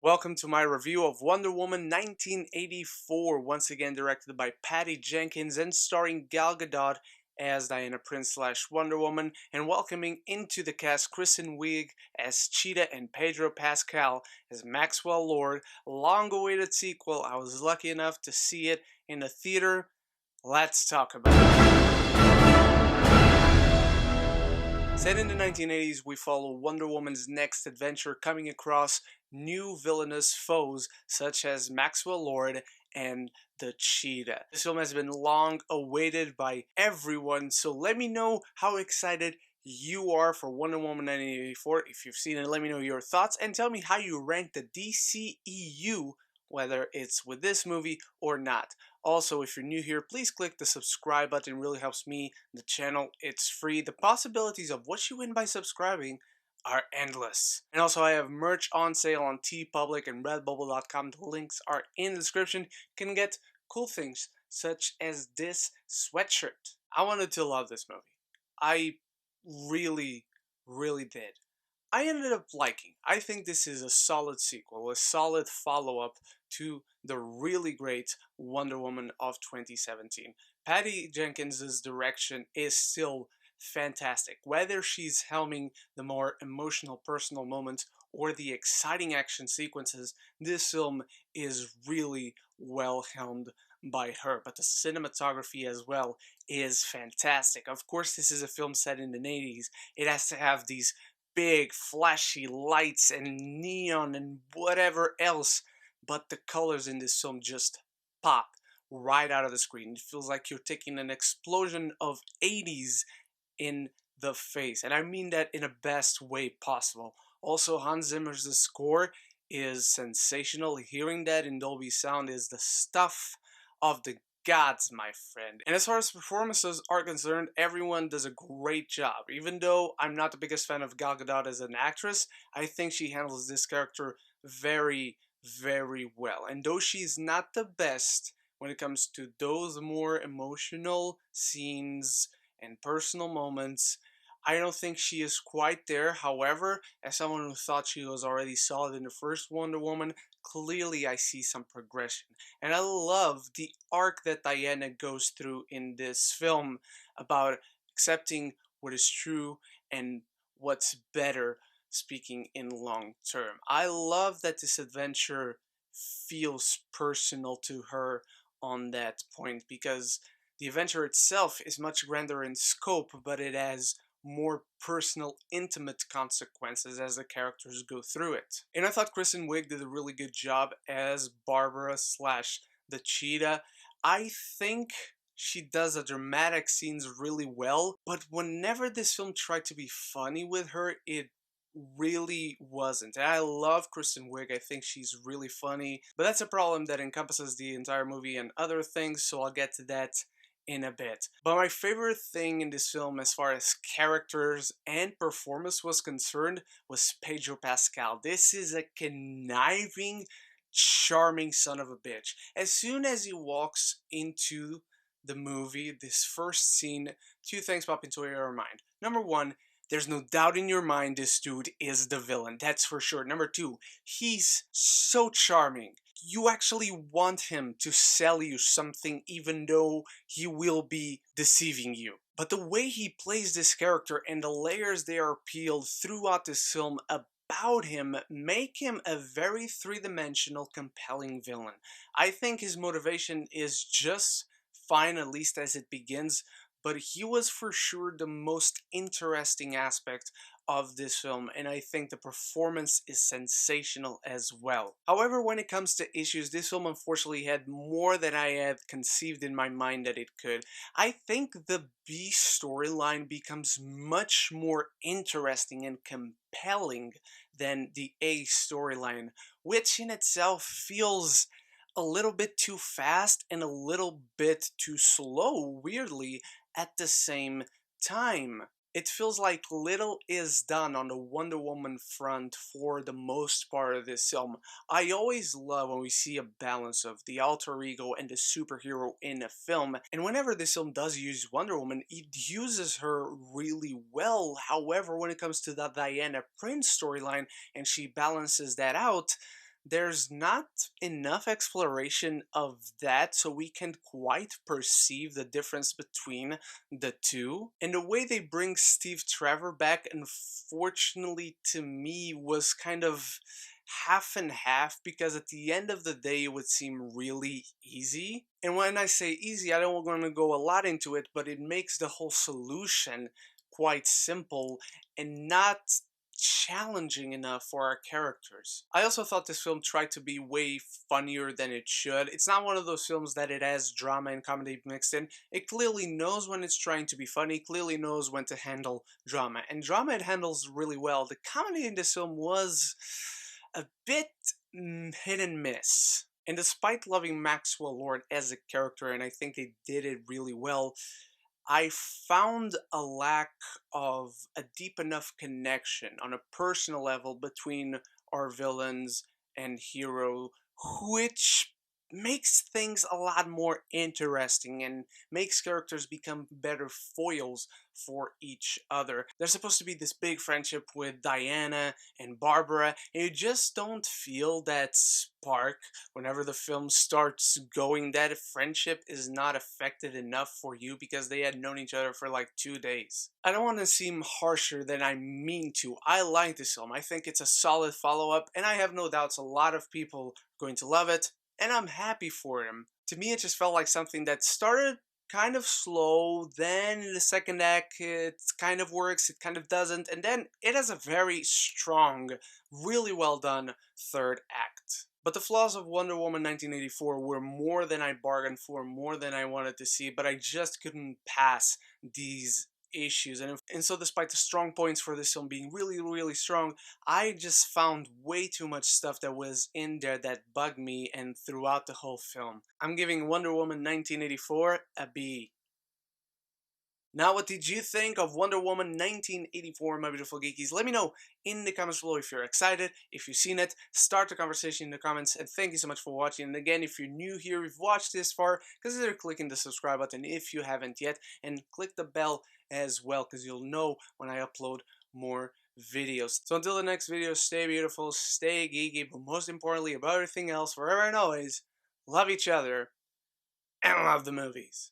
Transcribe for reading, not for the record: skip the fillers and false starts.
Welcome to my review of Wonder Woman 1984, once again directed by Patty Jenkins and starring Gal Gadot as Diana Prince slash Wonder Woman, and welcoming into the cast Kristen Wiig as Cheetah and Pedro Pascal as Maxwell Lord. Long-awaited sequel. I was lucky enough to see it in the theater. Let's talk about it. Set in the 1980s, we follow Wonder Woman's next adventure coming across new villainous foes such as Maxwell Lord and the Cheetah. This film has been long awaited by everyone, so let me know how excited you are for Wonder Woman 1984. If you've seen it, let me know your thoughts and tell me how you rank the DCEU, whether it's with this movie or not. Also, if you're new here, please click the subscribe button. It really helps me, the channel. It's free. The possibilities of what you win by subscribing are endless. And also, I have merch on sale on TeePublic and Redbubble.com. The links are in the description. You can get cool things such as this sweatshirt. I wanted to love this movie. I really did. I ended up liking. I think this is a solid sequel, a solid follow-up to the really great Wonder Woman of 2017. Patty Jenkins' direction is still fantastic. Whether she's helming the more emotional personal moments or the exciting action sequences, this film is really well helmed by her. But the cinematography as well is fantastic. Of course, this is a film set in the 80s. It has to have these big flashy lights and neon and whatever else, but the colors in this film just pop right out of the screen. It feels like you're taking an explosion of 80s in the face, and I mean that in the best way possible. Also, Hans Zimmer's score is sensational. Hearing that in Dolby Sound is the stuff of the gods, my friend. And as far as performances are concerned, everyone does a great job. Even though I'm not the biggest fan of Gal Gadot as an actress, I think she handles this character very well. And though she's not the best when it comes to those more emotional scenes and personal moments, I don't think she is quite there. However, as someone who thought she was already solid in the first Wonder Woman, clearly I see some progression. And I love the arc that Diana goes through in this film about accepting what is true and what's better, speaking in long term. I love that this adventure feels personal to her on that point, because the adventure itself is much grander in scope, but it has more personal, intimate consequences as the characters go through it. And I thought Kristen Wiig did a really good job as Barbara slash the Cheetah. I think she does the dramatic scenes really well, but whenever this film tried to be funny with her, it really wasn't. And I love Kristen Wiig. I think she's really funny, but that's a problem that encompasses the entire movie and other things, so I'll get to that in a bit. But my favorite thing in this film as far as characters and performance was concerned was Pedro Pascal. This is a conniving, charming son of a bitch. As soon as he walks into the movie, this first scene, two things pop into your mind. Number one, there's no doubt in your mind this dude is the villain, that's for sure. Number two, he's so charming. You actually want him to sell you something even though he will be deceiving you. But the way he plays this character and the layers they are peeled throughout this film about him make him a very three-dimensional, compelling villain. I think his motivation is just fine, at least as it begins, but he was for sure the most interesting aspect of this film, and I think the performance is sensational as well. However, when it comes to issues, this film unfortunately had more than I had conceived in my mind that it could. I think the B storyline becomes much more interesting and compelling than the A storyline, which in itself feels a little bit too fast and a little bit too slow, weirdly, at the same time. It feels like little is done on the Wonder Woman front for the most part of this film. I always love when we see a balance of the alter ego and the superhero in a film, and whenever this film does use Wonder Woman, it uses her really well. However, when it comes to the Diana Prince storyline and she balances that out, there's not enough exploration of that so we can quite perceive the difference between the two. And the way they bring Steve Trevor back, unfortunately to me, was kind of half and half, because at the end of the day it would seem really easy. And when I say easy, I don't want to go a lot into it, but it makes the whole solution quite simple and not challenging enough for our characters. I also thought this film tried to be way funnier than it should. It's not one of those films that it has drama and comedy mixed in. It clearly knows when it's trying to be funny, clearly knows when to handle drama. And drama it handles really well. The comedy in this film was a bit hit and miss. And despite loving Maxwell Lord as a character, and I think they did it really well, I found a lack of a deep enough connection on a personal level between our villains and hero, which makes things a lot more interesting and makes characters become better foils for each other. There's supposed to be this big friendship with Diana and Barbara, and you just don't feel that spark whenever the film starts going. That friendship is not affected enough for you because they had known each other for like 2 days. I don't want to seem harsher than I mean to. I like this film. I think it's a solid follow-up, and I have no doubts a lot of people are going to love it, and I'm happy for him. To me, it just felt like something that started kind of slow, then in the second act it kind of works, it kind of doesn't, and then it has a very strong, really well done third act. But the flaws of Wonder Woman 1984 were more than I bargained for, more than I wanted to see, but I just couldn't pass these issues. And so despite the strong points for this film being really strong, I just found way too much stuff that was in there that bugged me and throughout the whole film. I'm giving Wonder Woman 1984 a B. Now, what did you think of Wonder Woman 1984, my beautiful geekies? Let me know in the comments below if you're excited, if you've seen it. Start the conversation in the comments, and thank you so much for watching. And again, if you're new here, if you've watched this far, consider clicking the subscribe button if you haven't yet, and click the bell as well, because you'll know when I upload more videos. So until the next video, stay beautiful, stay geeky, but most importantly, above everything else, forever and always, love each other, and love the movies.